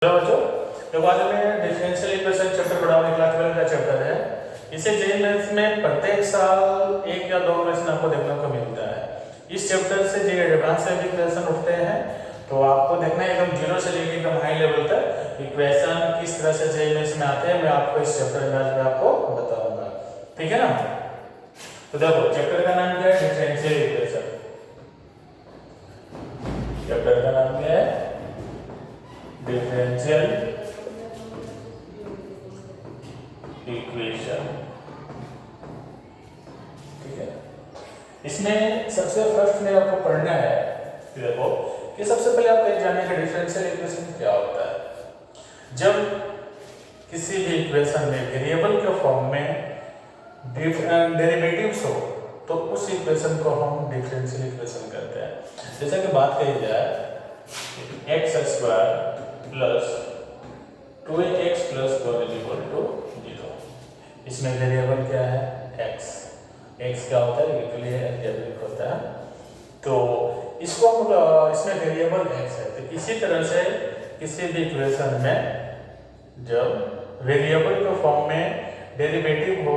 Hello बच्चों, देखो आज हमें डिफरेंशियल इक्वेशन चैप्टर पढ़ा है। क्लास 12 का चैप्टर है। इसे जेईई मेंस में प्रत्येक साल एक या दो क्वेश्चन आपको देखने को मिलता है। इस चैप्टर से जेईई एडवांस से भी क्वेश्चन उठते हैं, तो आपको देखना है एकदम जीरो से लेकर एकदम हाई लेवल तक इक्वेशन किस तरह से जेईई मेंस में आते हैं। मैं आपको इस चैप्टर में आज मैं आपको बताऊंगा, ठीक है ना। तो देखो चैप्टर का नाम क्या है? Differential equation. चैप्टर का नाम क्या है? डिफरेंशियल इक्वेशन, ठीक है। इसमें सबसे फर्स्ट में आपको पढ़ना है, देखो कि सबसे पहले आप ये जानेंगे डिफरेंशियल इक्वेशन क्या होता है। जब किसी भी इक्वेशन में वेरिएबल के फॉर्म में डेरिवेटिव्स हो तो उस इक्वेशन को हम डिफरेंशियल इक्वेशन कहते हैं। जैसे कि बात कही जाए X square plus 2x plus 1 equal to 0। इसमें वेरिएबल क्या है? x। x क्या होता है? यूजुअली अलजेब्रिक होता है, तो इसको हम इसमें वेरिएबल x है। तो इसी तरह से किसी भी इक्वेशन में जब वेरिएबल के फॉर्म में डेरिवेटिव हो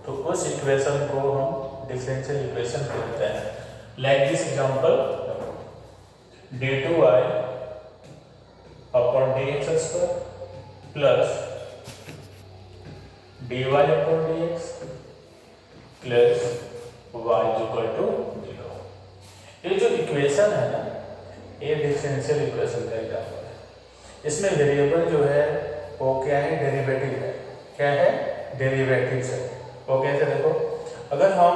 तो उस इक्वेशन को हम डिफरेंशियल इक्वेशन कहते हैं। Like this example, d2y upon dx square plus dy upon dx plus y equal to 0। ये जो इक्वेशन है ना, ये डिफरेंशियल इक्वेशन का एग्जांपल है। इसमें वेरिएबल जो है वो क्या है? डेरिवेटिव है। क्या है? डेरिवेटिव्स है। वो कैसे? देखो अगर हम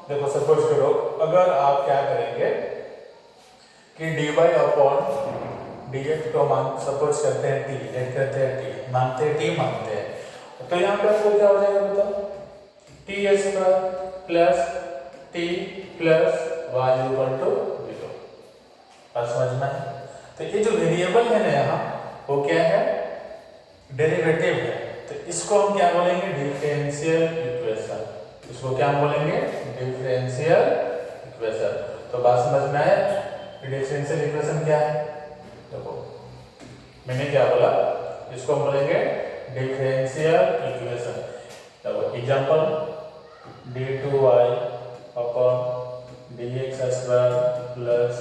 देखो सपोज करो, अगर आप क्या करेंगे कि dy अपॉन dx को मान सपोज करते हैं t, लेट करते हैं t, मानते हैं t मानते हैं, तो यहाँ पे आपको क्या हो जाएगा बताओ? t square plus t plus y equal to 0। बात समझ में है? तो ये जो वेरिएबल है ना यहाँ, वो क्या है? डेरिवेटिव है। तो इसको हम क्या बोलेंगे? Differential equation. इसको क्या बोलेंगे? Differential equation. तो बात समझ में आया? डिफरेंशियल इक्वेशन क्या है? देखो मैंने क्या बोला, इसको हम बोलेंगे डिफरेंशियल इक्वेशन। देखो example, d2y upon dx square plus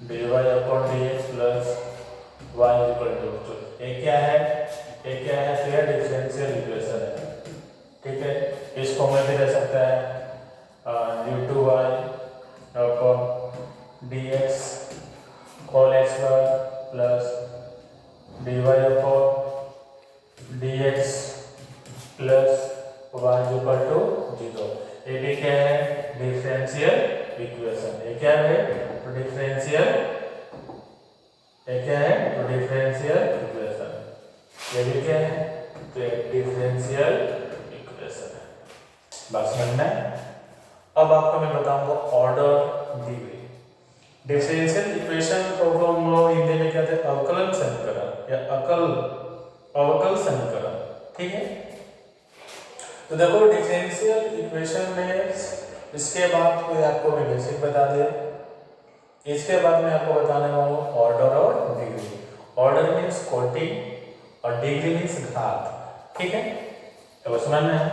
dy upon dx plus y equal to, ये क्या है? ये क्या है? तो यह डिफरेंशियल इक्वेशन है, ठीक है। इस फॉर्म में भी रह सकता है d2y upon dx whole square plus dy upon dx plus y equal to 0। ये भी क्या है? Differential equation. ये क्या है? तो डिफरेंशियल, ये क्या है? तो डिफरेंशियल इक्वेशन। ये भी क्या है? तो डिफरेंशियल इक्वेशन है। बात समझ में? अब आपको मैं बताऊंगा ऑर्डर दी हुई डिफरेंशियल इक्वेशन को हम लोग हिंदी में कहते हैं अवकलन समीकरण या अवकल समीकरण, ठीक है। तो देखो डिफरेंशियल इक्वेशन में इसके बाद कोई आपको मैं बेसिक बता दिया, इसके बाद मैं आपको बताने वाला हूँ ऑर्डर और डिग्री। ऑर्डर मीन्स कोटि और डिग्री मीन्स घात, ठीक है। तो समझ में है?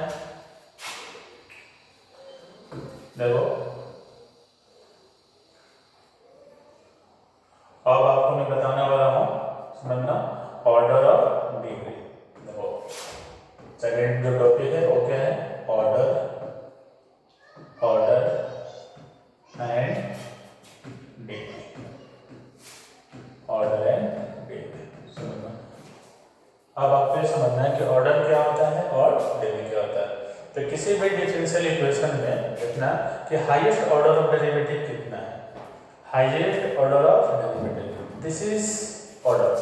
देखो अब आपको मैं बताने वाला हूँ, समझना, ऑर्डर और डिग्री। देखो सेकेंड जो टॉपिक है वो क्या है? Order and degree. Order and degree समझना। अब आपको ये समझना है कि ऑर्डर क्या होता है और डिग्री क्या होता है। तो किसी भी डिफरेंशियल इक्वेशन में देखना कि हाईएस्ट ऑर्डर ऑफ डेरिवेटिव कितना है। Highest order of derivative, this is order,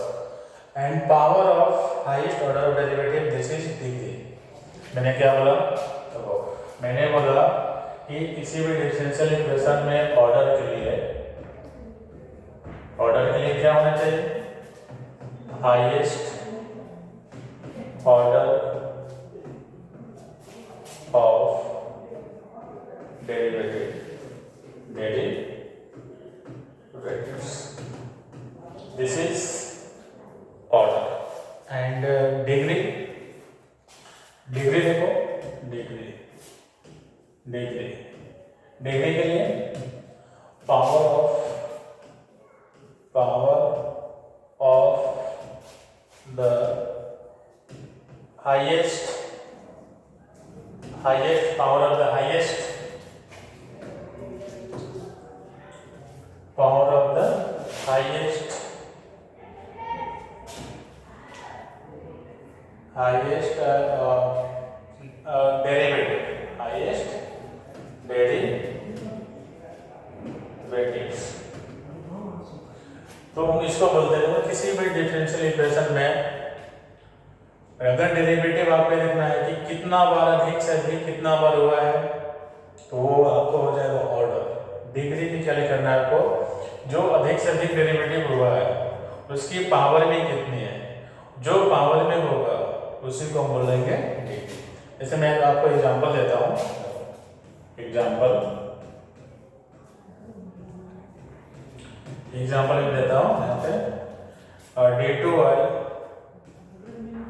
and power of highest order of derivative, this is degree. मैंने क्या बोला? तो मैंने बोला कि किसी भी डिफरेंशियल इक्वेशन में ऑर्डर के लिए क्या होना चाहिए? Highest order of derivatives, this is order. And degree, degree देखो, डिग्री डिग्री डिग्री के लिए power of the highest power of the highest derivatives. तो हम इसको बोलते हैं किसी भी डिफरेंशियल इक्वेशन में अगर डेरिवेटिव आपको देखना है कि कितना बार अधिक से अधिक कितना बार हुआ है, तो वो आपको हो जाएगा ऑर्डर। डिग्री की क्या करना है आपको, जो अधिक से अधिक डेरिवेटिव हुआ है उसकी पावर में कितनी है, जो पावर में होगा उसी को हम बोलेंगे डिग्री। जैसे मैं आपको एग्जांपल देता हूँ, एग्जांपल में देता हूँ यहाँ पे d2y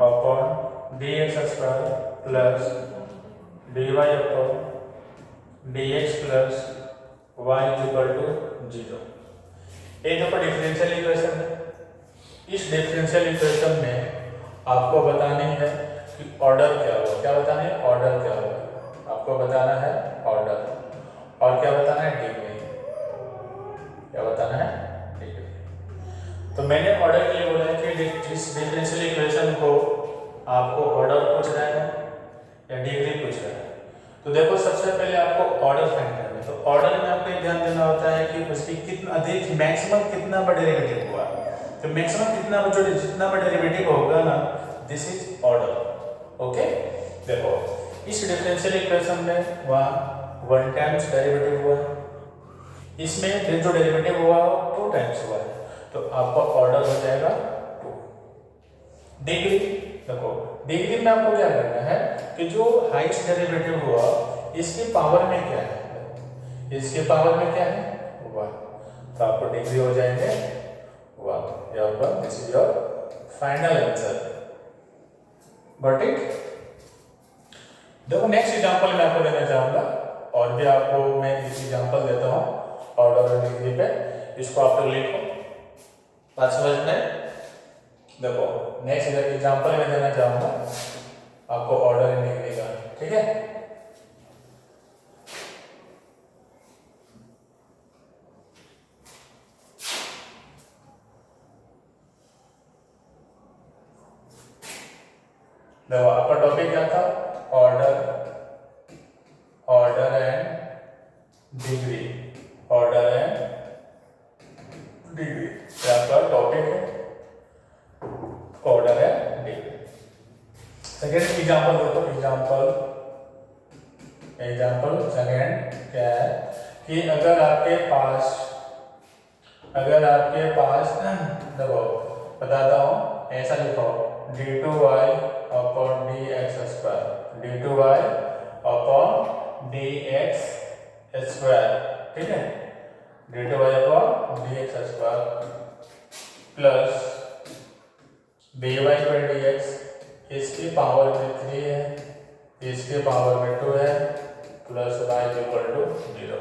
upon dx square plus dy upon dx plus y equal to 0। ये देखो डिफरेंशियल इक्वेशन है। इस डिफरेंशियल इक्वेशन में आपको बतानी है कि ऑर्डर क्या होगा। क्या बताना है, ऑर्डर क्या होगा, आपको बताना है ऑर्डर, और क्या बताना है, डिग्री। क्या बताना है, डिग्री। तो मैंने ऑर्डर के लिए बोला है कि जिस डिफरेंशियल इक्वेशन को आपको ऑर्डर पूछ रहा है या डिग्री पूछ रहा है, तो देखो सबसे पहले आपको ऑर्डर फाइंड करना है। तो ऑर्डर में आपको ध्यान देना होता है कि उसकी कितना अधिक मैक्सिमम कितना बड़ा डेरिवेटिव हुआ। तो मैक्सिमम कितना जो जितना बड़ा डेरिवेटिव होगा ना, दिस इज ऑर्डर। ओके, देखो इस डिफरेंशियल इक्वेशन में वहाँ 1 टाइम्स डेरिवेटिव हुआ है, इसमें जो डेरिवेटिव हुआ 2 टाइम्स हुआ है, तो आपका ऑर्डर हो जाएगा 2। डिग्री, देखो डिग्री में आपको क्या करना है कि जो हाईएस्ट डेरिवेटिव हुआ इसकी पावर में क्या है, इसके पावर में क्या है 1, तो आपको डिग्री हो जाएंगे 1। या होगा, this is your final answer. Got it. देखो नेक्स्ट एग्जांपल मैं आपको देना चाहूंगा, और भी आपको मैं इस एग्जांपल देता हूँ ऑर्डर और डिग्री पे, इसको आप लोग लिखो बात समझ में। देखो नेक्स्ट एग्जांपल मैं देना चाहूंगा आपको ऑर्डर एंड डिग्री का, ठीक है। देखो आपका टॉपिक क्या था, order and degree, order and degree आपका टॉपिक है, order and degree. Second example देखो, एग्जांपल सेकेंड क्या है कि अगर आपके पास देखो बताता हूँ, ऐसा लिखो d2y upon dx square, d2y upon dx square, ठीक है, d2y upon dx square plus dy by dx, इसकी पावर में 3 है, इसके पावर में 2 है, प्लस y इक्वल टू 0।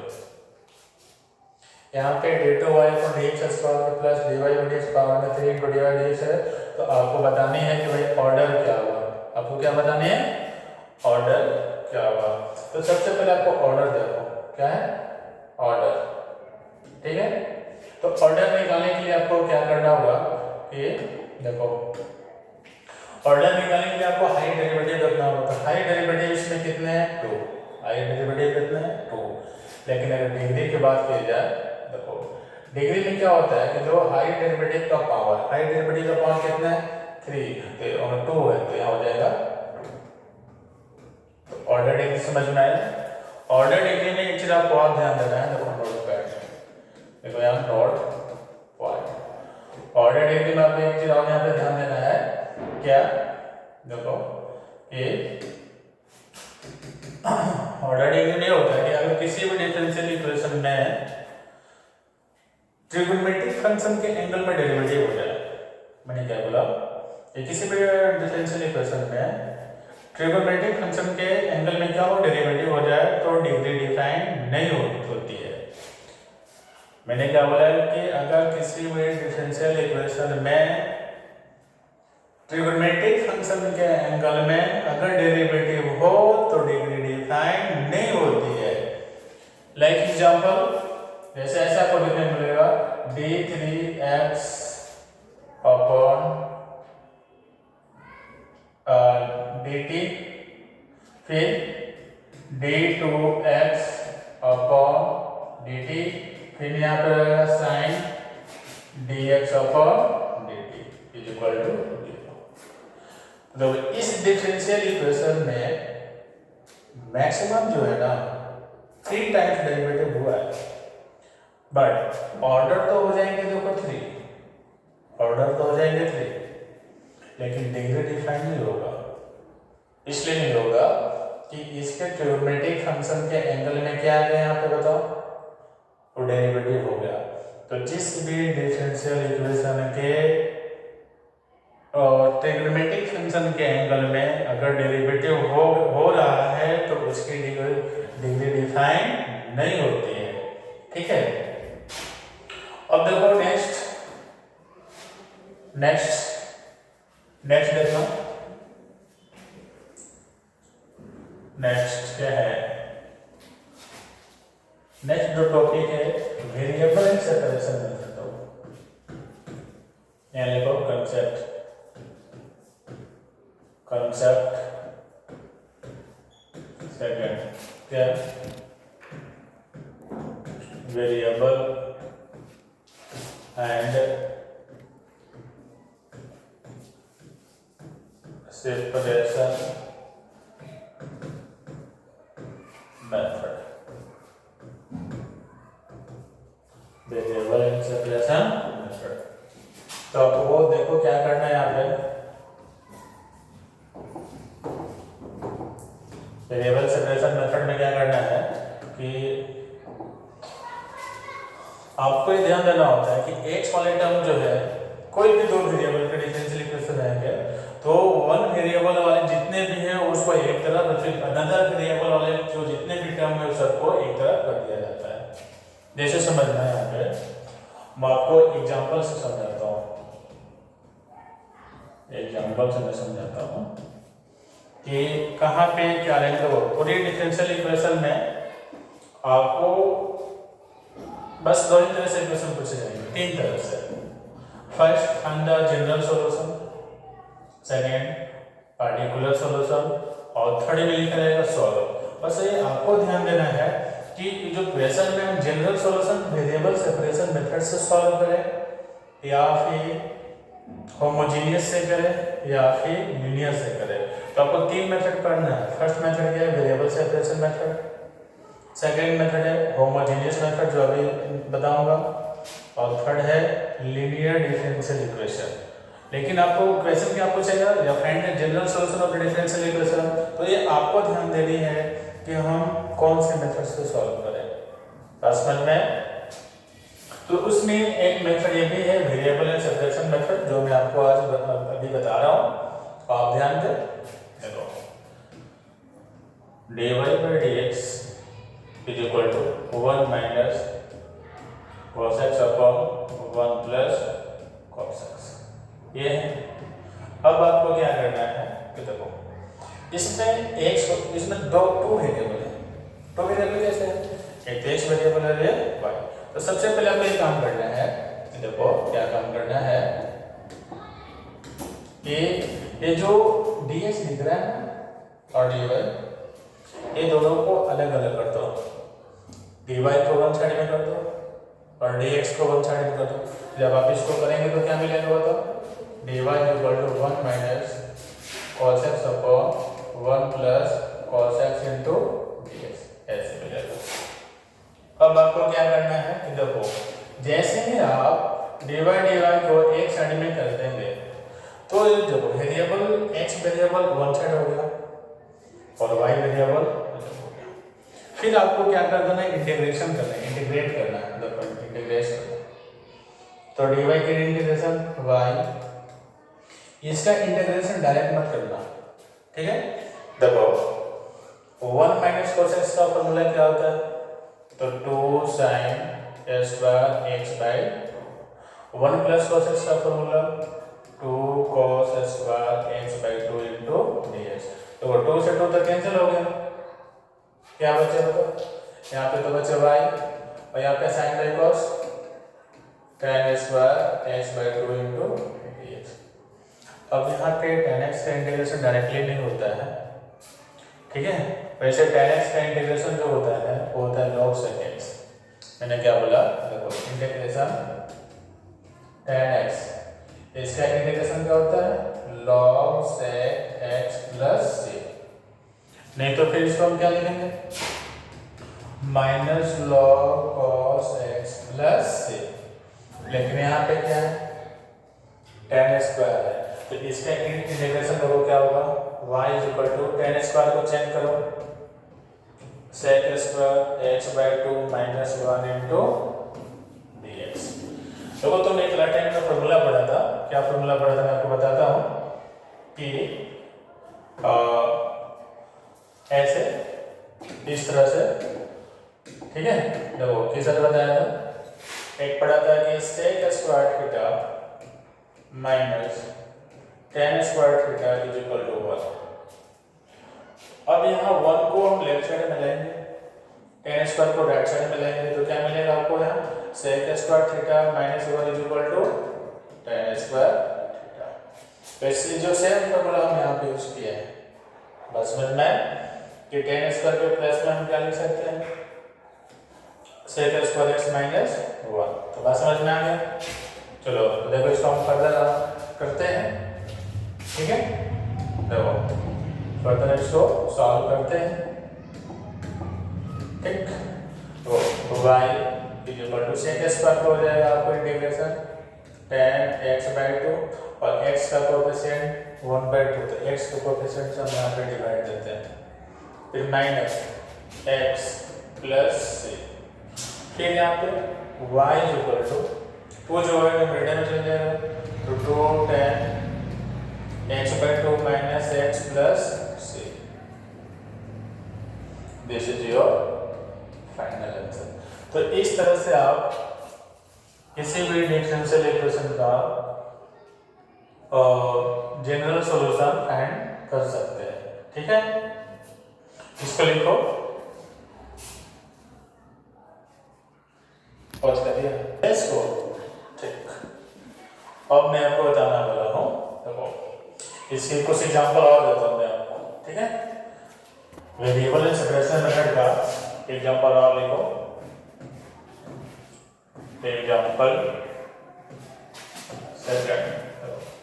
यहाँ पे d2y upon dx square plus dy by dx power में 3 इंटू dy बाई dx है, तो आपको बतानी है कि भाई ऑर्डर क्या हुआ। आपको क्या बतानी है, ऑर्डर क्या हुआ। तो सबसे पहले आपको ऑर्डर देखो, क्या है ऑर्डर, ठीक है। तो ऑर्डर निकालने के लिए आपको क्या करना होगा कि देखो ऑर्डर निकालने के लिए आपको हाई डेरिवेटिव रखना होगा। तो हाई डेरिवेटिव इसमें कितने हैं, 2। हाई डेरिवेटिव कितने हैं, 2। लेकिन अगर डिग्री की बात की जाए, देखो डिग्री में क्या होता है कि जो हाई डेरिवेटिव का पावर, हाई डेरिवेटिव का पावर कितना है 3 और 2 है, तो यहाँ हो जाएगा। तो ऑर्डर डिग्री समझ में आया। ऑर्डर डिग्री में एक चीज आपको और ध्यान देना है, देखो नोट पैड, देखो यहाँ नोट पॉइंट। ऑर्डर डिग्री में आपको एक चीज और यहाँ पे ध्यान देना है, क्या, देखो कि ऑर्डर डिग्री नहीं होता है कि अगर किसी भी डिफरेंशियल इक्वेशन में ट्रिग्नोमेट्रिक फंक्शन के एंगल में डेरिवेटिव हो जाए। मैंने क्या बोला, ये किसी भी डिफरेंशियल इक्वेशन में ट्रिग्नोमेट्रिक फंक्शन के एंगल में क्या हो, डेरिवेटिव हो जाए तो डिग्री डिफाइन नहीं होती है। मैंने क्या बोला कि अगर किसी भी डिफरेंशियल इक्वेशन में ट्रिग्नोमेट्रिक फंक्शन के एंगल में अगर डेरिवेटिव हो तो डिग्री डिफाइन नहीं होती है। लाइक एग्जांपल, जैसे ऐसा आपको देखने को मिलेगा d3x अपॉन dt, फिर d2x अपॉन dt, फिर यहाँ पर रहेगा sign dx upon dt is equal to 0। तो इस डिफरेंशियल इक्वेशन में मैक्सिमम जो है ना 3 टाइम्स डेरिवेटिव हुआ है, बट ऑर्डर तो हो जाएंगे, देखो 3 ऑर्डर तो हो जाएंगे 3, लेकिन डिग्री डिफाइन नहीं होगा। इसलिए नहीं होगा कि इसके ट्रिग्नोमेट्रिक फंक्शन के एंगल में क्या आ गया यहाँ पे बताओ, तो डेरिवेटिव हो गया। तो जिस भी डिफरेंशियल इक्वेशन के ट्रिग्नोमेट्रिक फंक्शन के एंगल में अगर डेरिवेटिव हो रहा है तो उसकी डिग्री डिफाइन नहीं होती है। ठीक है, अब देखो नेक्स्ट देखना, नेक्स्ट क्या है, नेक्स्ट जो टॉपिक है वेरिएबल एंड सेपरेशन मेथड। यहाँ लिखो कंसेप्ट सेकंड क्या, variable and separation method, variable and separation method. तो आपको देखो क्या करना है यहाँ पे, वेरिएबल सेपरेशन मेथड में क्या करना है कि आपको ये ध्यान देना होता है कि x वाले टर्म जो है, कोई भी 2 वेरिएबल के डिफरेंशियल इक्वेशन रहेंगे तो 1 वेरिएबल वाले जितने भी हैं उसको एक तरफ, फिर अनदर वेरिएबल वाले जो जितने भी टर्म है सबको एक तरफ कर दिया जाता है। जैसे समझना है यहाँ पे, मैं आपको एग्जांपल से समझाता हूँ, एग्जांपल से मैं समझाता हूँ कि कहाँ पे क्या रहेंगे। वो पूरी डिफरेंशियल इक्वेशन में आपको बस 2 ही तरह से इक्वेशन पूछे जाएंगे, 3 तरह से। First find the general solution, second particular solution, और थर्ड में लिखा रहेगा सॉल्व। बस ये आपको ध्यान देना है कि जो क्वेश्चन में हम general solution variable separation method से सॉल्व करें या फिर होमोजेनियस से करें या फिर लीनियर से करें, तो आपको 3 मेथड पढ़ना है। फर्स्ट मेथड क्या है, variable separation method. Second method है होमोजेनियस मेथड जो अभी बताऊंगा, और थर्ड है लीनियर डिफरेंशियल इक्वेशन। लेकिन आपको क्वेश्चन क्या पूछेगा, या find the general solution of the differential equation, तो ये आपको ध्यान देनी है कि हम कौन से मेथड से सॉल्व करें। समझ में, तो उसमें एक मेथड ये भी है वेरिएबल एंड सेपरेशन मेथड, जो मैं आपको आज अभी बता रहा हूँ, तो आप ध्यान दें। देखो dy by dx is equal to 1 minus cos x upon 1 plus cos x, ये है। अब आपको क्या करना है कि देखो इसमें इसमें 2 वेरिएबल है। 2 वेरिएबल कैसे है, एक x वेरिएबल है, एक y। तो सबसे पहले आपको ये काम करना है, देखो क्या काम करना है कि ये जो dx दिख रहा है और dy, ये दोनों को अलग अलग कर दो। dy को 1 साइड में कर दो और dx को 1 साइड में कर दो। जब आप इसको करेंगे तो क्या मिलेगा बताओ, dy equal to 1 minus cos x upon 1 plus cos x into dx, ऐसे मिलेगा। अब आपको क्या करना है कि देखो जैसे ही आप dy को एक साइड में कर देंगे तो ये देखो वेरिएबल x वेरिएबल 1 साइड हो गया और y वेरिएबल हो गया। फिर आपको क्या कर देना है, इंटीग्रेशन करना है, इंटीग्रेट करना है, देखो इंटीग्रेट करना है। तो dy की इंटीग्रेशन y, इसका इंटीग्रेशन डायरेक्ट मत करना, ठीक है। देखो 1 माइनस कोसेक्स का फॉर्मूला क्या होता है, तो 2 sin square x by 1 plus cos x का formula 2 cos square x by 2 into D x. तो 2 से 2 तक कैंसिल हो गया, क्या बचे तो यहाँ पे तो बचे y और यहाँ पे sin by cos tan square x by 2 into D x. अब यहाँ पे tan x का इंटीग्रेशन डायरेक्टली नहीं होता है, ठीक है। वैसे tan x का इंटीग्रेशन जो होता है वो होता है log sec x। मैंने क्या बोला, देखो इंटीग्रेशन tan x, इसका इंटीग्रेशन क्या होता है log sec x plus c, नहीं तो फिर इसको हम क्या लिखेंगे minus log cos x plus c। लेकिन यहाँ पे क्या है tan स्क्वायर है, तो इसका इंटीग्रेशन करो क्या होगा y is equal to tan square को चेंज करो sec square x by 2 minus 1 into D X. देखो तुमने एक लैटिन का फॉर्मूला पढ़ा था, क्या फॉर्मूला पढ़ा था मैं आपको बताता हूँ कि ऐसे इस तरह से, ठीक है। देखो किस तरह बताया था, एक पढ़ा था कि sec square theta minus tan square theta is equal to 1। अब यहाँ 1 को हम लेफ्ट साइड में लाएंगे, tan स्क्वायर को राइट साइड में लाएंगे, तो क्या मिलेगा आपको यहाँ sec square theta minus 1 is equal to tan square theta. वैसे जो सेम फॉर्मूला हम यहाँ पे यूज किया है, बस समझ में कि tan स्क्वायर के प्लस में हम क्या लिख सकते हैं sec स्क्वायर x माइनस 1। तो बात समझ में आ गया। चलो तो देखो इसको हम फर्दर करते हैं, ठीक है। देखो फर्दर इसको सॉल्व करते हैं, ठीक। तो y is equal to sec square हो जाएगा आपको इंटीग्रेशन tan x बाई 2 और x का कोएफिशिएंट 1 बाई 2, तो x का कोएफिशिएंट हम यहाँ पे डिवाइड देते हैं, फिर माइनस x प्लस c, फिर यहाँ पे y इज इक्वल टू 2 जो है रिटर्न में चल जाएगा, तो 2 tan x by 2 minus x plus c। This is your final answer. तो इस तरह से आप किसी भी डिफरेंशियल इक्वेशन का जनरल सॉल्यूशन फाइंड कर सकते हैं, ठीक है। इसको लिखो, पॉज कर दिया इसको, ठीक। अब मैं आपको बताना वाला हूँ, देखो इसके कुछ एग्जांपल और देता हूँ मैं आपको, ठीक है। वेरिएबल एंड सेपरेशन मेथड का एग्जांपल और लिखो, एग्जांपल सेकंड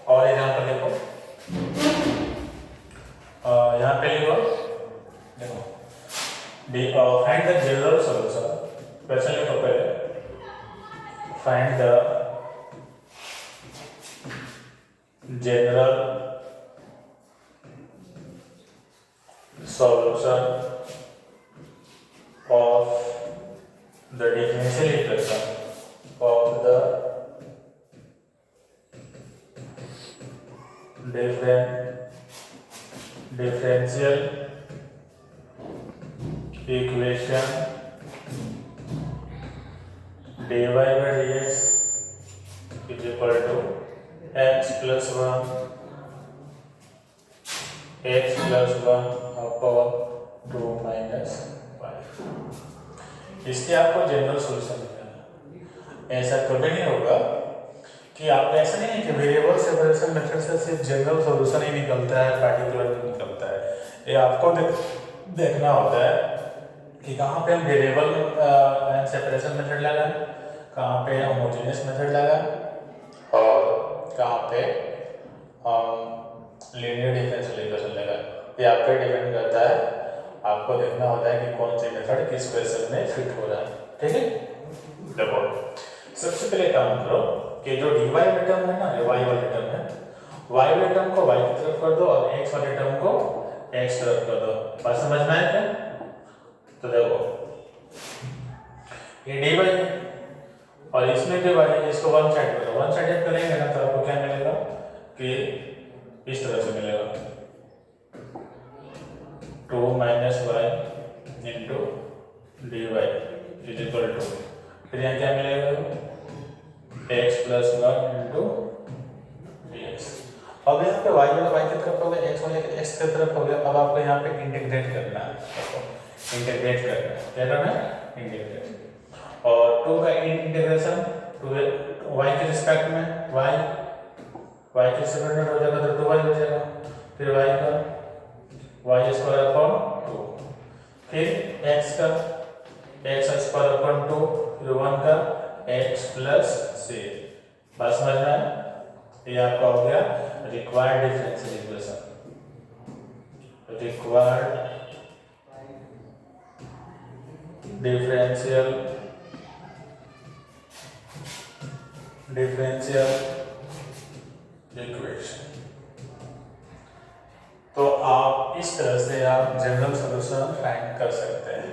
और एग्जांपल लिखो, यहाँ पे लिखो, देखो find the general solution. Question लिखो पहले, find the general solution of the differential equation of the differential equation dy by dx is equal to x plus 1 x plus 1 upon 2 minus 5। इसके आपको जनरल सॉल्यूशन निकालना। ऐसा कभी नहीं होगा कि आप ऐसा नहीं है कि वेरिएबल सेपरेशन मेथड से सिर्फ जनरल सॉल्यूशन ही निकलता है, पार्टिकुलर नहीं निकलता है। ये आपको देखना होता है कि कहाँ पे हम वेरिएबल सेपरेशन मेथड लगाएं, कहाँ पे होमोजेनियस मेथड लगाएं और कहाँ पे हम लीनियर डिफरेंशियल इक्वेशन लगाएं। ये आप पे डिपेंड करता है, आपको देखना होता है कि कौन सी मेथड किस क्वेश्चन में फिट हो रहा है, ठीक है। देखो सबसे पहले काम करो कि जो dy वाले टर्म है ना, y वाले टर्म है, y वाले टर्म को y की तरफ कर दो और x वाले टर्म को x तरफ कर दो। बात समझ में आया क्या? तो देखो ये dy है, और इसमें भी y है, इसको वन साइड करो, वन साइड करेंगे ना तो आपको क्या मिलेगा कि इस तरह से मिलेगा 2 minus y into d y is equal to, फिर यहाँ क्या मिलेगा x plus one into D x. अब यहाँ पे y वाला y की तरफ हो गया, x वाले x की तरफ हो गया। अब आपको यहाँ पे इंटीग्रेट करना है, इंटीग्रेट करना है, क्या करना है इंटीग्रेट। और 2 का इंटीग्रेशन y के रिस्पेक्ट में y के रिस्पेक्ट में हो जाएगा तो 2y हो जाएगा, फिर y का y स्क्वायर अपॉन 2, फिर x का x स्क्वायर अपॉन 2, फिर 1 का x प्लस c। बात समझ में आया? ये आपका हो गया required differential equation, required differential equation. तो आप इस तरह से आप जनरल सॉल्यूशन फाइंड कर सकते हैं।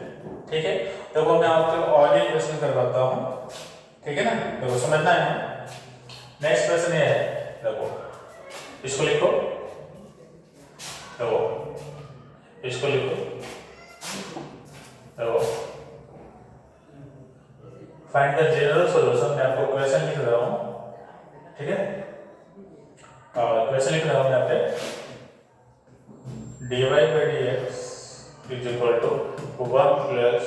ठीक है, देखो मैं आपको और एक क्वेश्चन करवाता हूँ, ठीक है ना, देखो समझना है। नेक्स्ट क्वेश्चन ये है, देखो इसको लिखो, देखो इसको लिखो, देखो फाइंड द जनरल सॉल्यूशन। मैं आपको क्वेश्चन लिख रहा हूँ, ठीक है, और क्वेश्चन लिख रहा हूँ यहाँ पे dy by dx is equal to 1 plus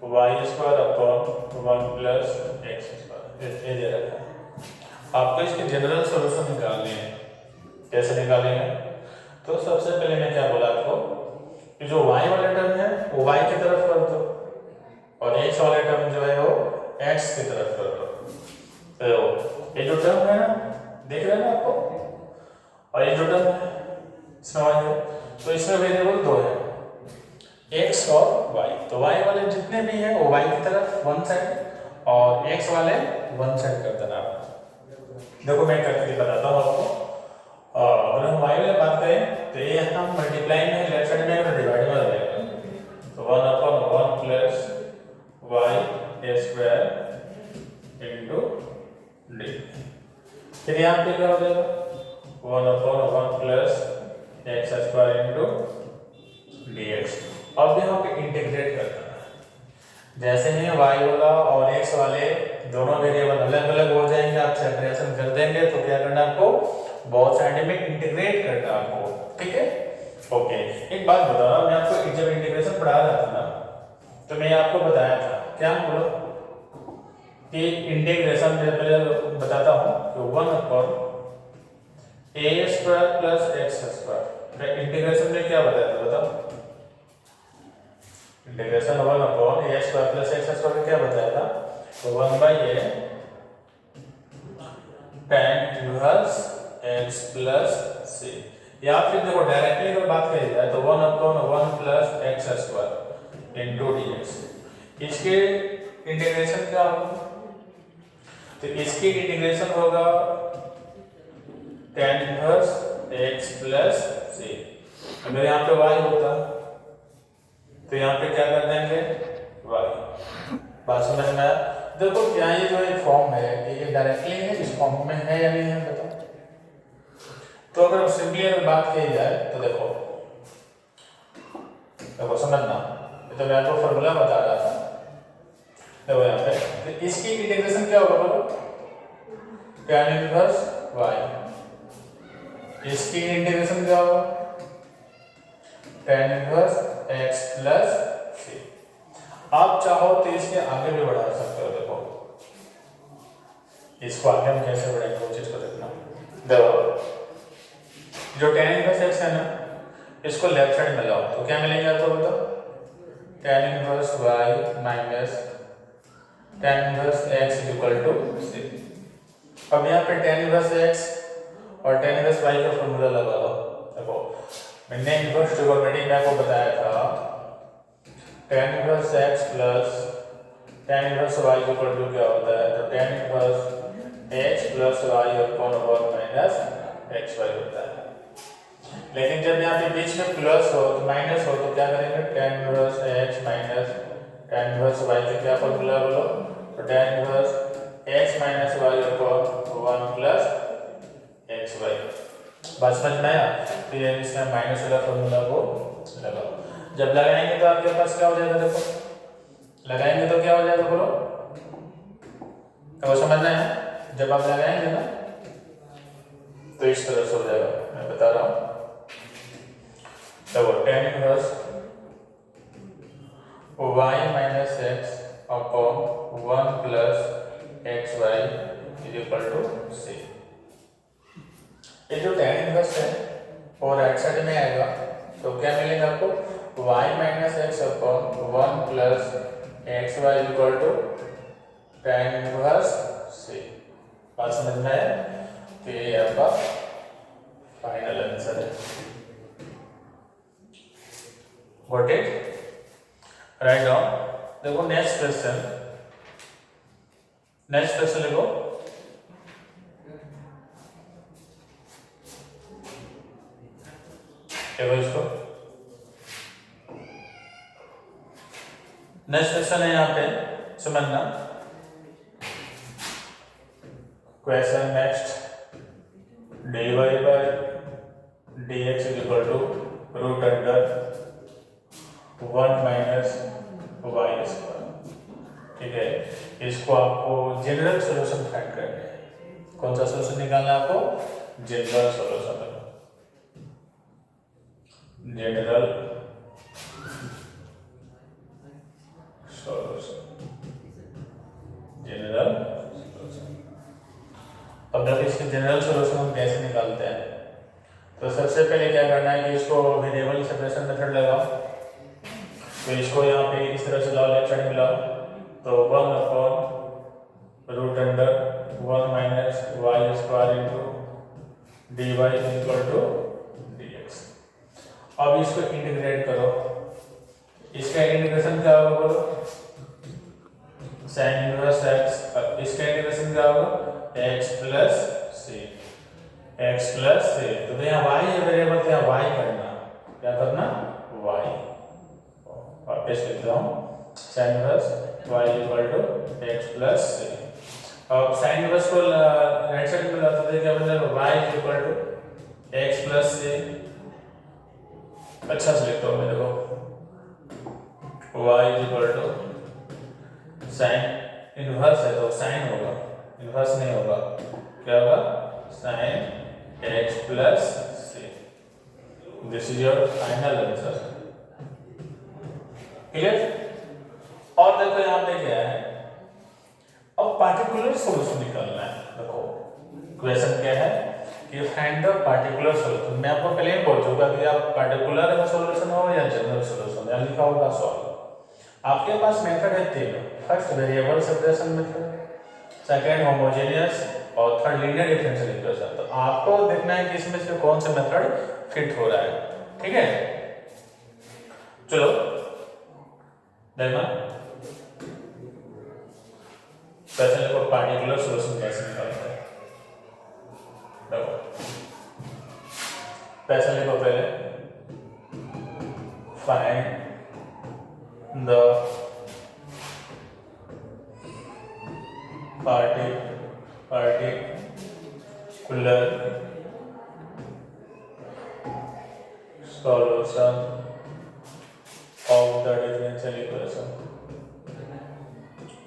y square upon 1 plus x square, ये दे रखा है। आपको इसके जनरल सॉल्यूशन निकालने हैं। कैसे निकालेंगे? तो सबसे पहले मैं क्या बोला आपको कि जो y वाला टर्म है वो y की तरफ कर दो, और x वाला टर्म जो है वो x की तरफ कर दो। तो ये जो टर्म है ना, देख रहे हैं ना आपको, और ये जो टर्म है इसमें y है, तो इसमें वेरिएबल दो है, x और y। तो y वाले जितने भी हैं वो y की तरफ वन साइड, और x वाले वन साइड कर देना आप। देखो मैं करके बताता हूँ आपको। अगर हम y वाले बात करें तो ये हम मल्टीप्लाई में लेफ्ट साइड में और डिवाइड में हो जाएगा, तो 1 upon 1 plus y square into d। फिर यहाँ पे क्या हो जाएगा 1 upon 1 plus x square into dx। अब यहाँ पे इंटीग्रेट करना है। जैसे ही y वाला और x वाले दोनों वेरिएबल अलग अलग हो जाएंगे, आप सेपरेशन कर देंगे, तो क्या करना है आपको बहुत साइड में इंटीग्रेट करना है आपको, ठीक है। ओके, एक बात बताओ, मैं आपको जब इंटीग्रेशन पढ़ा रहा था ना, तो मैं आपको बताया था क्या बोलो कि इंटीग्रेशन में पहले बताता हूँ कि 1 upon a square plus x square, integration में क्या बताया था बताओ? Integration 1 upon a square plus x square में क्या बताया था? तो 1 by a tan inverse x plus c, या फिर देखो डायरेक्टली अगर बात करी जाए तो 1 upon 1 plus x square into dx। इसके इंटीग्रेशन क्या होगा? तो इसकी इंटीग्रेशन होगा tan inverse x plus c। अगर यहाँ पे y होता तो यहाँ पे क्या कर देंगे y। बात समझ में आया? देखो क्या ये जो एक फॉर्म है ये डायरेक्टली है, इस फॉर्म में है या नहीं है बताओ? तो अगर सिंपली अगर बात की जाए तो देखो देखो समझना, तो मैं आपको फॉर्मूला बता रहा था। देखो यहाँ पे तो इसकी इंटीग्रेशन क्या होगा बोलो? tan inverse y। इसकी इंटीग्रेशन क्या होगा? tan inverse x plus c। आप चाहो तो इसके आगे भी बढ़ा सकते हो। देखो इसको आगे हम कैसे बढ़ाएंगे वो चीज को देखना। देखो जो tan इनवर्स x है ना, इसको लेफ्ट साइड में लाओ तो क्या मिलेंगे आपको बताओ? tan inverse y minus tan inverse x is equal to c। अब यहाँ पे tan इनवर्स x और tan इनवर्स y का फॉर्मूला लगा लो। देखो मैंने इनवर्स ट्रिगोनोमेट्री में आपको बताया था tan inverse x plus tan inverse y equal to क्या होता है? तो tan inverse x plus y upon 1 minus xy होता है। लेकिन जब यहाँ पे बीच में प्लस हो तो माइनस हो तो क्या करेंगे? tan inverse x minus tan inverse y का क्या फॉर्मूला बोलो? तो tan inverse x minus y upon 1 plus x y. बात समझ में आया? तो ये इसमें माइनस वाला फॉर्मूला को लगाओ। जब लगाएंगे तो आपके पास क्या हो जाएगा, देखो लगाएंगे तो क्या हो जाएगा बोलो, तो समझना है। जब आप लगाएंगे ना तो इस तरह से हो जाएगा, मैं बता रहा हूँ। देखो tan inverse y minus x upon 1 plus x y is equal to C. ये जो tan इनवर्स है वो राइट साइड में आएगा, तो क्या मिलेगा आपको, y minus x upon 1 plus x y equal to tan inverse C. बात समझ में आया? तो ये आपका फाइनल आंसर है। Got it? Right down. देखो नेक्स्ट क्वेश्चन, नेक्स्ट क्वेश्चन लिखो। देखो इसको, नेक्स्ट क्वेश्चन है यहाँ पे, समझना। Question next, dy by dx is equal to root under 1 minus y square. ठीक है, इसको आपको जनरल सॉल्यूशन फाइंड करना है। कौन सा सॉल्यूशन निकालना है आपको? General solution. General solution, general solution. अब देखो इसके जनरल सॉल्यूशन हम कैसे निकालते हैं। तो सबसे पहले क्या करना है कि इसको वेरिएबल सेपरेशन मेथड लगाओ। तो इसको यहाँ पे इस तरह से लाओ, लेफ्ट साइड में लाओ, तो 1 upon root under 1 minus y square into d y equal to d x. अब इसको इंटीग्रेट करो। इसका इंटीग्रेशन क्या होगा बोलो? Sine inverse x. इसका इंटीग्रेशन क्या होगा? X plus c, x plus c. तो यहाँ वाई है वेरिएबल, तो यहाँ वाई करना, क्या करना? वाई। वापस लिखता हूँ, sine inverse y equal to x plus c. अब साइन इनवर्स को राइट साइड में लाते हैं, क्या बनेगा? Y equal to x plus c. अच्छा से लिखता हूँ मैं, देखो y equal to sine inverse है तो साइन होगा, इनवर्स नहीं होगा, क्या होगा? Sine x plus c. This is your final answer. Clear? और देखो यहाँ पे क्या है, अब पार्टिकुलर सॉल्यूशन निकालना है। देखो क्वेश्चन क्या है कि फाइंड द पार्टिकुलर सॉल्यूशन। मैं आपको पहले ही बोल चुका कि आप पार्टिकुलर सॉल्यूशन हो या जनरल सॉल्यूशन, या लिखा होगा सॉल्व। आपके पास मेथड है तीन। First variable separation method, second homogeneous, और थर्ड लीनियर डिफरेंशियल इक्वेशन। तो आपको देखना है कि इसमें से कौन सा मेथड फिट हो रहा है। ठीक है, चलो देखना क्वेश्चन को पार्टिकुलर सॉल्यूशन कैसे निकालते हैं। देखो क्वेश्चन लिखो पहले, find the particular solution of the differential equation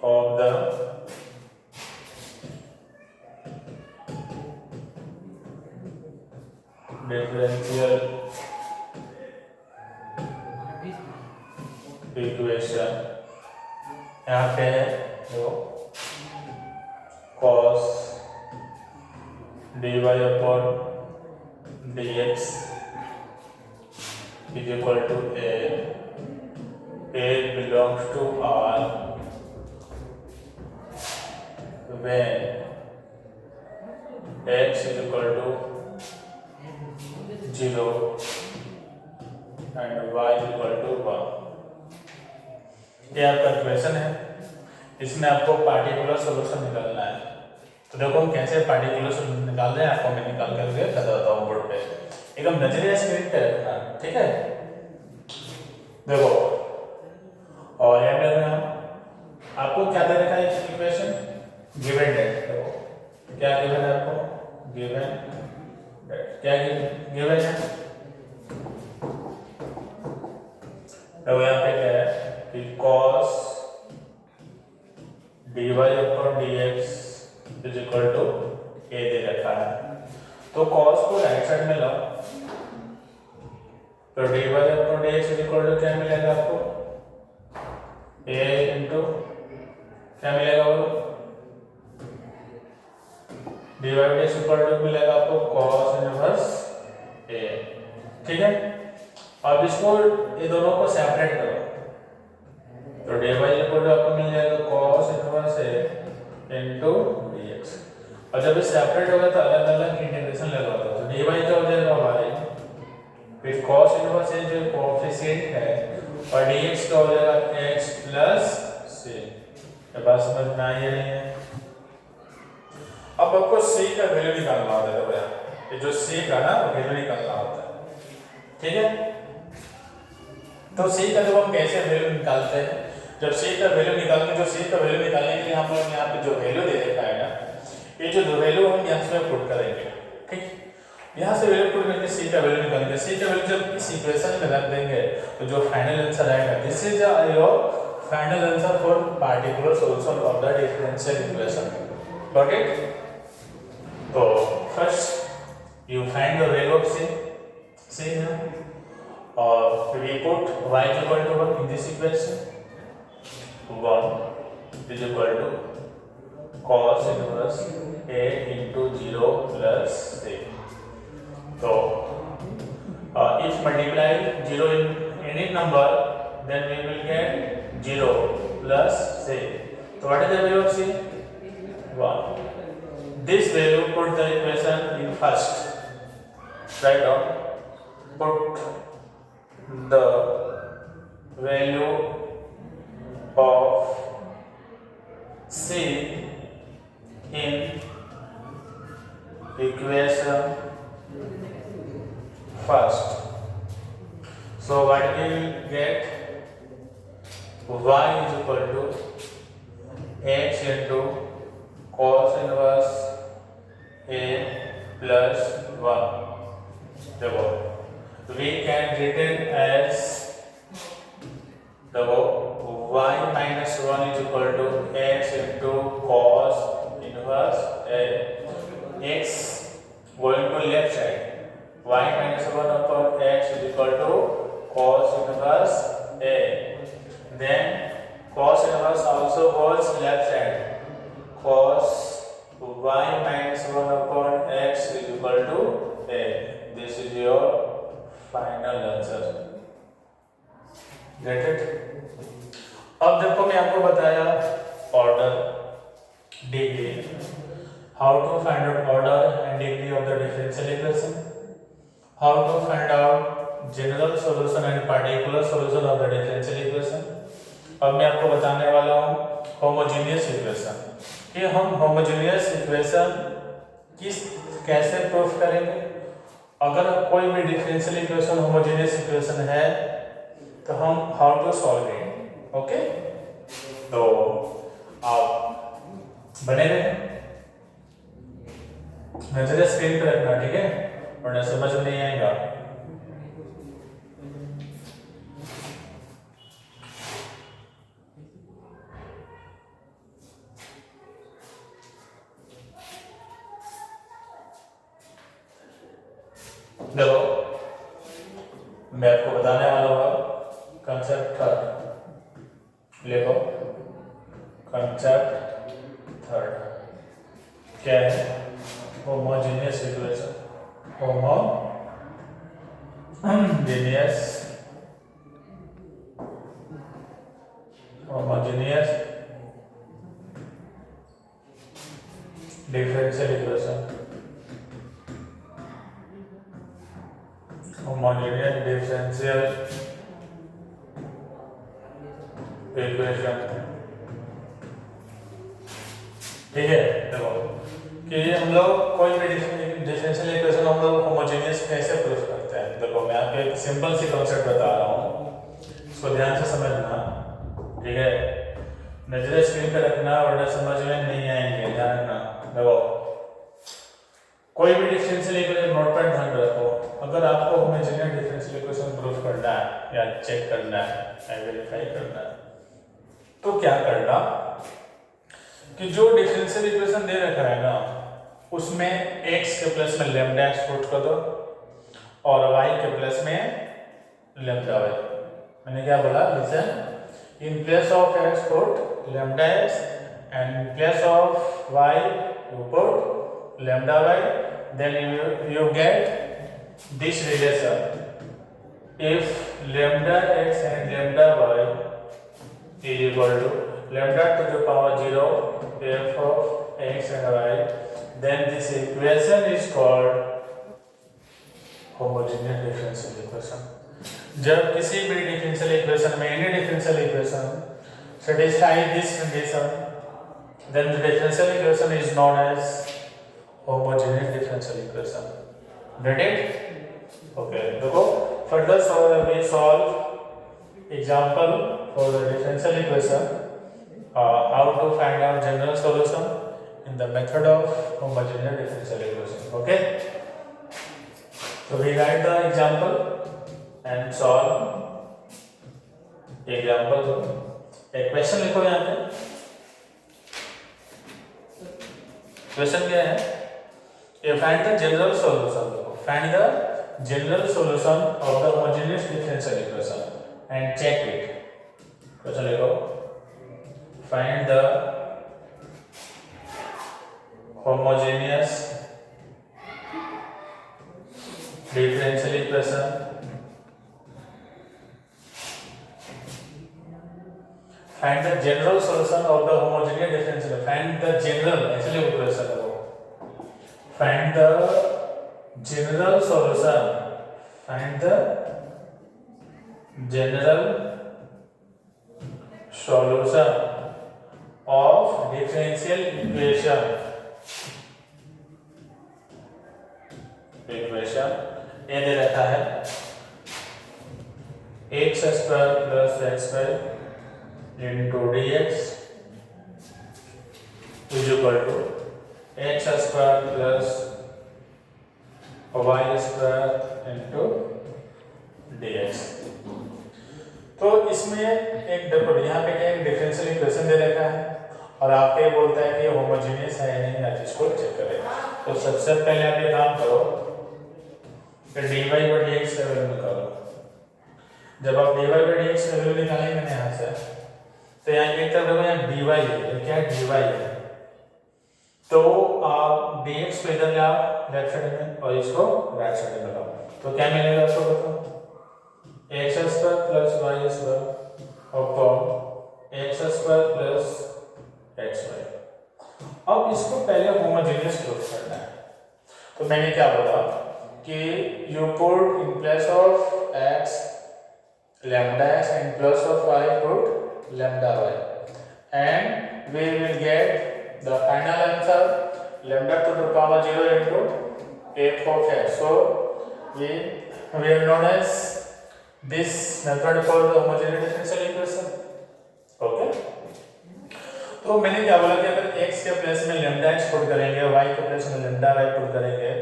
of the differential equation। यहाँ पे जो cos dy upon dx is equal to a belongs to R when x is equal to 0 and y is equal to 1। ये आपका question है, इसमें आपको particular solution निकालना है। तो देखो हम कैसे पार्टिकुलर सॉल्यूशन निकाल रहे हैं, आपको मैं निकाल करके बताता हूँ बोर्ड पे। एकदम नजरिया स्क्रीन पे रखना, ठीक है? देखो, और याद रखना आपको क्या दे रखा है इक्वेशन, गिवन क्या गिवन है? अब यहाँ पे क्या है कि cos dy upon dx is equal to a दे रखा है, तो cos को राइट साइड में लाओ, तो dy upon dx is equal to क्या मिलेगा आपको? a इंटू क्या मिलेगा बोलो? dy by dx equal to मिलेगा आपको cos इनवर्स a। ठीक है, अब इसको ये दोनों को सेपरेट करो, तो dy by इक्वल टू आपको मिल जाएगा cos inverse a into dx। और जब ये सेपरेट होगा तो अलग अलग इंटीग्रेशन लगा दो, तो dy क्या हो जाएगा हमारे, फिर cos इनवर्स a जो कोएफिशिएंट है और dx का हो जाएगा x प्लस c। ये बात समझ में आई नहीं है? अब आपको c का वैल्यू निकालना होता है भैया, ये जो c का ना वैल्यू निकालना होता है, ठीक है? तो c का जब हम कैसे वैल्यू निकालते हैं, जब c का वैल्यू निकालने के लिए हम लोग यहाँ पे जो वैल्यू दे रखा है ना, ये जो वैल्यू हम यहाँ से पुट करेंगे, ठीक? यहाँ से वैल्यू पुट करके c का वैल्यू निकालेंगे। c का वैल्यू जब इस इक्वेशन में रख देंगे तो जो फाइनल आंसर आएगा, this is your final answer for particular solution of the differential equation. Got it? तो first you find the value of c है, और we put y equal to 1 in this equation, 1 is equal to cos inverse a into 0 plus a। So if multiply 0 in any number, then we will get 0 plus a। So what is the value of c? 1. This value put the equation in first, write down, put the value of c in equation first, so what we will get, y is equal to x into cos inverse a plus 1। देखो we can written as देखो y minus 1 is equal to x into cos inverse a, x going to left side, y minus 1 upon x is equal to cos inverse a, then cos inverse also goes left side, cos y minus 1 upon x is equal to a। This is your final answer। Get it? अब देखो मैं आपको बताया order, degree, how to find out order and degree of the differential equation, how to find out general solution and particular solution of the differential equation. अब मैं आपको बताने वाला हूँ होमोजेनियस इक्वेशन, कि हम होमोजेनियस इक्वेशन कैसे प्रूफ करेंगे। अगर कोई भी डिफरेंशियल इक्वेशन होमोजेनियस इक्वेशन है तो हम how to solve it. Okay, तो आप बने रहे, नजर स्क्रीन पे रखना, ठीक है, वरना समझ में नहीं आएगा। देखो मैं आपको बताने वाला हूँ कंसेप्ट थर्ड, लिखो कंसेप्ट थर्ड क्या है, homogeneous equation, homogeneous differential equation, homogeneous differential equation. ठीक है, देखो कि हम लोग कोई भी डिफरेंशियल इक्वेशन हम लोग होमोजेनियस कैसे प्रूफ करते हैं। देखो मैं आपको एक सिंपल सी कॉन्सेप्ट बता रहा हूँ, इसको ध्यान से समझना, ठीक है, नजर स्क्रीन पे रखना वरना समझ में नहीं आएंगे, ध्यान रखना। देखो कोई भी डिफरेंशियल इक्वेशन, नोट पर ध्यान या चेक करना है या वेरीफाई करना है, तो क्या करना कि जो डिफरेंशियल इक्वेशन दे रखा है ना उसमें x के प्लस में लैम्डा x पुट कर दो और y के प्लस में लैम्डा y। मैंने क्या बोला, listen, in place of x put lambda x and in place of y you put lambda y, then you get this relation. If lambda x and lambda y is equal to lambda to the power 0 f of x and y, then this equation is called homogeneous differential equation. जब किसी भी differential equation में any differential equation satisfy this condition, then the differential equation is known as homogeneous differential equation. Get it? Okay. देखो further we solve example for the differential equation. How to find out general solution in the method of homogeneous differential equation. Okay. So we write the example and solve example. एक question लिखो यहाँ पे। Question क्या है, ये find the general solution, find the general solution of the homogeneous differential equation and check it. Question लिखो, find the homogeneous differential equation find the general solution of the homogeneous differential, find the general, actually equation है वो, find the general solution, find the general solution of differential equation ये दे रखा है x square plus x square into dx is equal to x square plus y square into dx। तो इसमें एक देखो यहाँ पे क्या एक डिफरेंशियल इक्वेशन दे रखा है और आपको ये बोलता है कि होमोजेनियस है या नहीं, आप इसको चेक करें। तो सबसे पहले आप ये काम करो कि dy by dx का वैल्यू निकालो। जब आप dy by dx का वैल्यू निकालेंगे ना यहाँ से, तो यहाँ एक तरफ देखो यहाँ dy है, क्या dy है, तो आप dx को इधर लाओ लेफ्ट साइड में और इसको राइट साइड में लाओ, तो क्या मिलेगा आपको बताओ, x square plus y square upon x square plus x square. अब इसको पहले होमोजेनियस प्रूफ करना है, तो मैंने क्या बोला कि you put in place of x lambda x and plus of y put lambda y and we will get the final answer lambda to the power 0 into f of x. So we are known as this method for the homogeneous differential equation. Okay, तो मैंने क्या बोला कि अगर x के place में lambda x put करेंगे, y के प्लेस में lambda y पुट करेंगे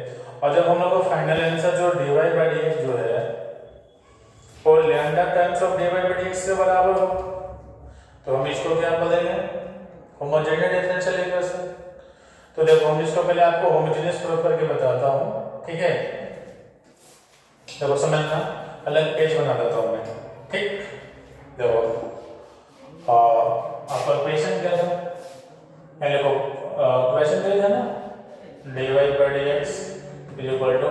और जब हम लोग को फाइनल आंसर जो dy by dx जो है वो lambda times of dy by dx के बराबर हो, तो हम इसको क्या बोलेंगे, होमोजेनियस डिफरेंशियल इक्वेशन। तो देखो हम इसको पहले आपको होमोजेनियस प्रूफ करके बताता हूँ, ठीक है। देखो समझना, अलग पेज बना देता हूँ मैं, ठीक। देखो आपका क्वेश्चन क्या था, पहले को क्वेश्चन क्या था ना, dy by dx is equal to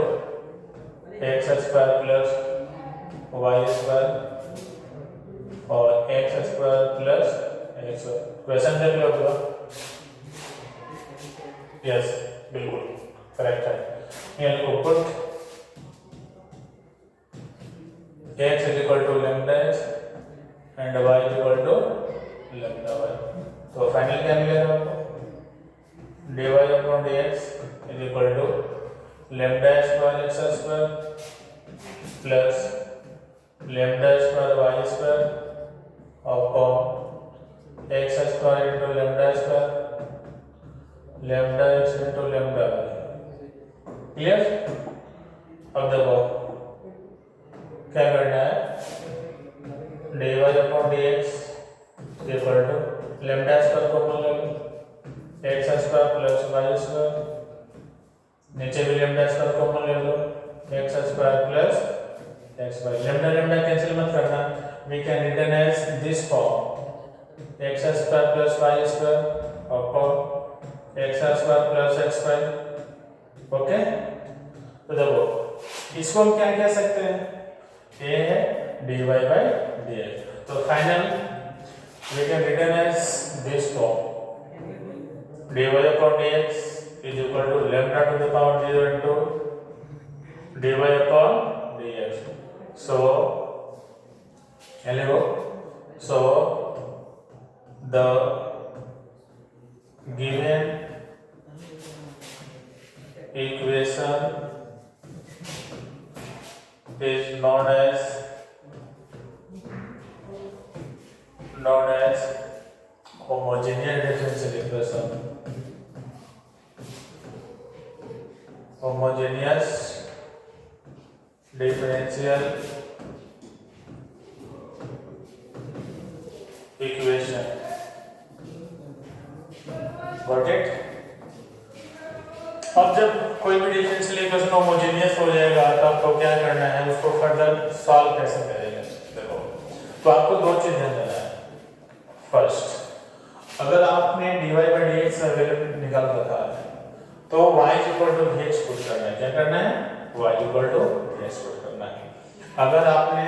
x square plus y square और x square plus x square. Question देख लो तो यस बिल्कुल करेक्ट है। यहाँ को put x is equal to lambda x and y is equal to lambda y, तो final क्या मिलेगा आपको, dy upon dx is equal to lambda square x square plus lambda square y square upon x square into lambda square lambda x into lambda y। Clear? अब देखो क्या करना है, upon d x equal to lambda square common ले लो x square plus y square, नीचे भी lambda square common ले लो x square plus x y, lambda lambda cancel मत करना, we can return as this form x square plus y square upon x square plus x y. Okay, तो देखो इसको हम क्या कह सकते हैं, ये है dy by dx, तो final we can return as this form dy upon dx is equal to lambda to the power 0 into dy upon dx. So the given equation is known as homogeneous differential equation. Homogeneous differential equation. Got it? अब जब कोई भी differential equation homogeneous हो जाएगा तो आपको क्या करना है, उसको फर्दर सॉल्व कैसे करेंगे। देखो, तो आपको दो चीज ध्यान देना है। फर्स्ट, अगर आपने dy by dx अवेलेबल निकाल रखा है तो y equal to vx put करना है। क्या करना है, y equal to vx put करना है। अगर आपने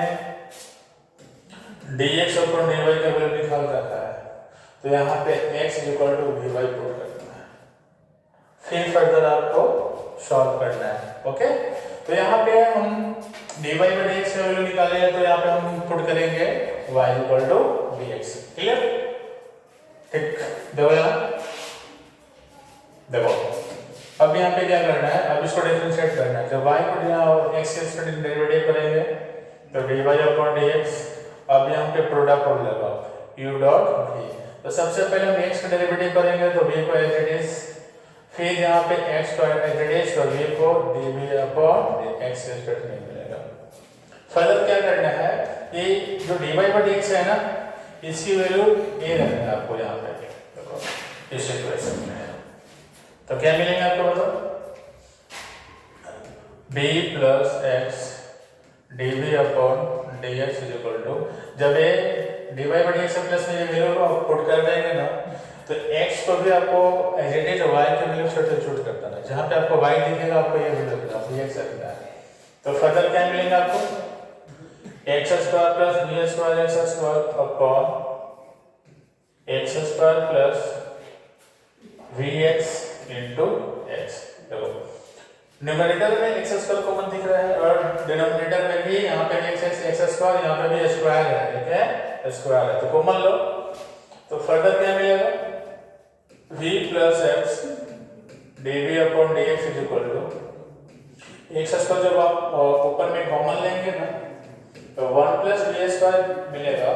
dx और dy का वैल्यू निकाल रखा है तो यहाँ पे x equal to vy put करना है, फिर फर्दर आपको सॉल्व करना है। ओके, तो यहाँ पे हम dy by dx का वैल्यू निकालेंगे तो यहाँ पे हम पुट करेंगे y equal to vx। Clear? ठीक, देखो यहाँ, देखो अब यहाँ पे क्या करना है, अब इसको डिफरेंशिएट करना है। जब y को यहाँ x के साथ डेरिवेटिव करेंगे तो dy upon dx, अब यहाँ पे प्रोडक्ट हो जाएगा u डॉट v। तो सबसे पहले हम x का डेरिवेटिव करेंगे तो v को एज इट इज, फिर यहाँ पे x को एज इट इज तो v को dv upon x के साथ नहीं मिलेगा। फर्दर क्या करना है, ये जो dy by dx है ना, इसकी वैल्यू a रखना है आपको यहाँ पे। देखो इस इक्वेशन में तो क्या मिलेगा आपको, बताओ, b plus x dv upon dx is equal to, जब ये dy by dx प्लस में ये वैल्यू को पुट कर देंगे ना तो x को भी आपको एज इट इज y के वैल्यू सब्स्टिट्यूट कर देना है। जहाँ पे आपको y दिखेगा आपको ये वैल्यू रखना है, ये रखना है। तो फर्दर क्या मिलेगा आपको, x square plus v square x square upon x square plus vx into x। देखो न्यूमरेटर में x स्क्वायर कॉमन दिख रहा है और डिनोमिनेटर में भी यहाँ पे x स्क्वायर, यहाँ पे भी स्क्वायर है, ठीक है, स्क्वायर है, तो कॉमन लो। तो फर्दर क्या मिलेगा, v plus x dv upon dx is equal to x square, जब आप ऊपर में कॉमन लेंगे ना तो 1 प्लस v स्क्वायर मिलेगा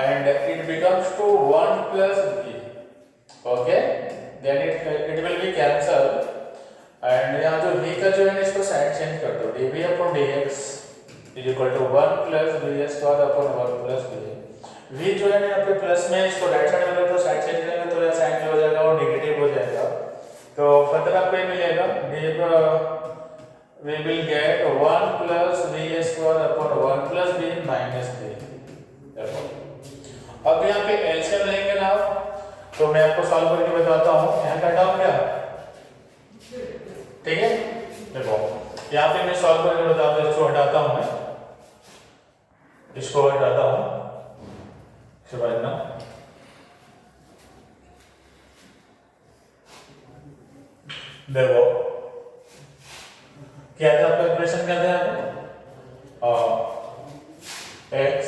and it becomes to 1 plus v। Okay, then it will be cancel and यहाँ जो v का जो है इसको साइड चेंज कर दो, dv upon dx is equal to 1 plus v square upon 1 plus v। v जो है ना यहाँ पे प्लस में, इसको राइट साइड में तो साइड चेंज करेंगे तो यह साइन हो जाएगा और नेगेटिव हो जाएगा। तो फर्दर आपको ये मिलेगा we will get 1 plus v square upon 1 plus v minus v। अब यहाँ पे एलसीएम लेंगे ना तो मैं आपको सॉल्व करके बताता हूँ। यहाँ का हटाऊं क्या, ठीक है, देखो यहाँ पे मैं सॉल्व करके बताता हूँ। इसको हटाता हूँ, मैं इसको हटाता हूँ, समझना। देखो क्या था आपका इक्वेशन, क्या था x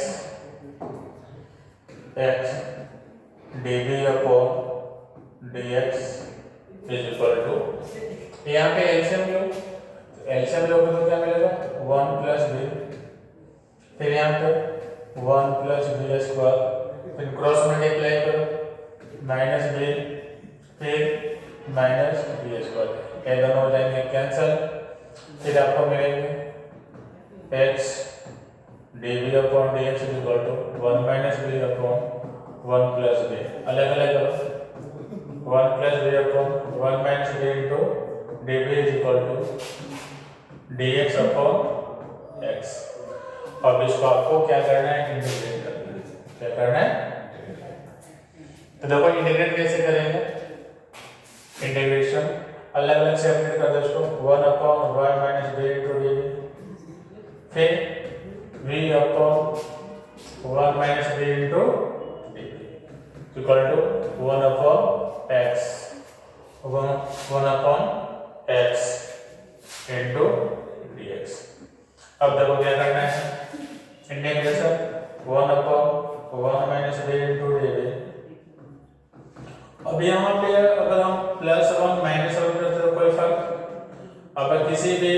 dv upon dx is equal to, यहाँ पे एलसीएम लो, एलसीएम लोगे तो क्या मिलेगा 1 प्लस v, फिर यहाँ पे 1 प्लस v स्क्वायर, फिर क्रॉस मल्टीप्लाई करो माइनस v, फिर माइनस v स्क्वायर, ये दोनों हो जाएंगे कैंसिल। फिर आपको मिलेंगे x dv upon dx is equal to 1 minus b upon 1 plus b। अलग अलग करो 1 plus b upon 1 minus b into dv is equal to dx upon x। अब इसको आपको क्या करना है, इंटीग्रेट करना है। क्या करना है, तो देखो इंटीग्रेट कैसे करेंगे, इंटीग्रेशन अलग अलग सेपरेट कर दो इसको 1 upon 1 minus b into dv, फिर v upon 1 minus b into dv equal to 1 upon x 1 upon x into dx। अब देखो क्या करना है, integration 1 upon 1 minus b into dv। अब यहाँ पे अगर हम प्लस 1 माइनस 1 करते तो कोई फर्क, अगर किसी भी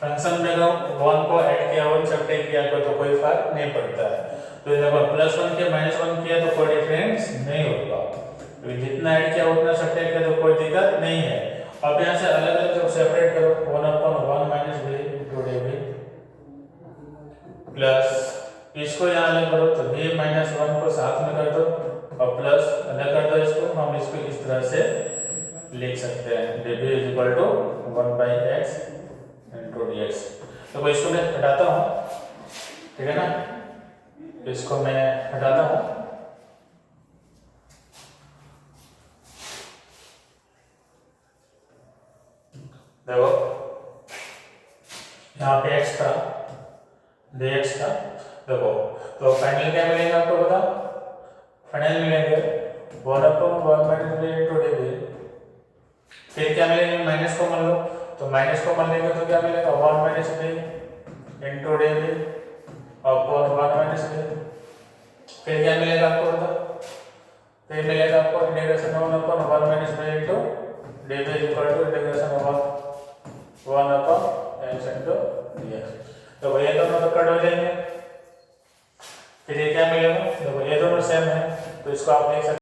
फंक्शन में अगर 1 को ऐड किया 1 सब्ट्रैक्ट किया तो कोई फर्क नहीं पड़ता है। तो जब प्लस 1 के माइनस 1 किया तो कोई डिफरेंस नहीं होगा, तो जितना ऐड किया उतना सब्ट्रैक्ट किया तो कोई दिक्कत नहीं है। अब यहाँ से अलग अलग जब सेपरेट करो 1 upon 1 minus b into dv plus इसको यहाँ अलग करो तो b माइनस 1 को साथ में कर दो और प्लस अलग कर दो इसको, हम इसको इस तरह से लिख सकते हैं dv is equal to 1/x into dx। तो इसको मैं हटाता हूँ, ठीक है ना, इसको मैं हटाता हूँ। देखो यहाँ पे x था dx था, देखो तो फाइनल क्या मिलेगा आपको बता, फाइनल मिलेंगे 1 upon 1 minus b into dv, फिर क्या मिलेगा, माइनस को मान लो तो माइनस को मान लेंगे तो क्या मिलेगा 1 minus b into dv upon 1 minus b। फिर क्या मिलेगा आपको बता, फिर मिलेगा आपको integration 1 upon 1 minus b into dv is equal to integration 1 upon x into dx। तो भैया दोनों तो कट हो जाएंगे, फिर ये क्या मिलेगा, देखो ये दोनों सेम है तो इसको आप देख सकते